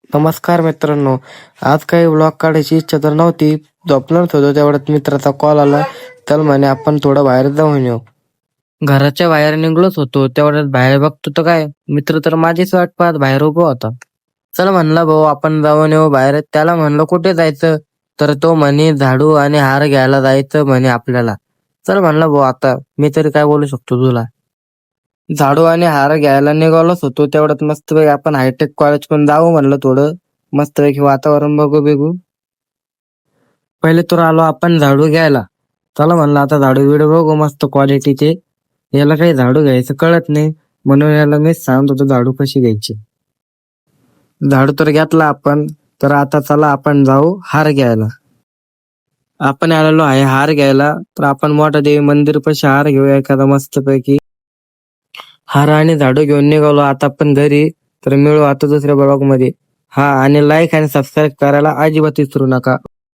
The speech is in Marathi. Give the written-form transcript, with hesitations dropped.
नमस्कार मित्रांनो. आज काही व्लॉग काढायची इच्छा तर नव्हती. झोपणारच होतो तेवढ्यात मित्राचा कॉल आला. चल म्हणे आपण थोडं बाहेर जाऊन येऊ. घराच्या बाहेर निघलोच होतो तेवढ्यात बाहेर बघतो तर काय, मित्र तर माझीच वाट पाहत बाहेर उभा होता. चल म्हणला भाऊ आपण जाऊन येऊ बाहेर. त्याला म्हणलं कुठे जायचं, तर तो म्हणे झाडू आणि हार घ्यायला जायचं म्हणे आपल्याला. चल म्हणलं भाऊ आता मी तरी काय बोलू शकतो तुला. झाडू आणि हार घ्यायला निघालोच होतो तेवढ्यात मस्तपैकी आपण हायटेक कॉलेज पण जाऊ म्हणलं थोडं. मस्तपैकी वातावरण बघू बिगू. पहिले तर आलो आपण झाडू घ्यायला. चला म्हणलं आता झाडू बिडू बघू मस्त क्वालिटीचे. याला काही झाडू घ्यायचं कळत नाही, म्हणून याला मीच सांगत होतो झाडू कशी घ्यायची. झाडू तर घेतला आपण. तर आता चला आपण जाऊ हार घ्यायला. आपण आलेलो आहे हार घ्यायला, तर आपण मोठा देवी मंदिर पाशी हार घेऊया एखादा मस्तपैकी. हार आणि झाडू घेऊन निघालो आता आपण घरी. तर मिळू आता दुसऱ्या ब्लॉग मध्ये. हा, आणि लाईक आणि सबस्क्राईब करायला अजिबात विसरू नका.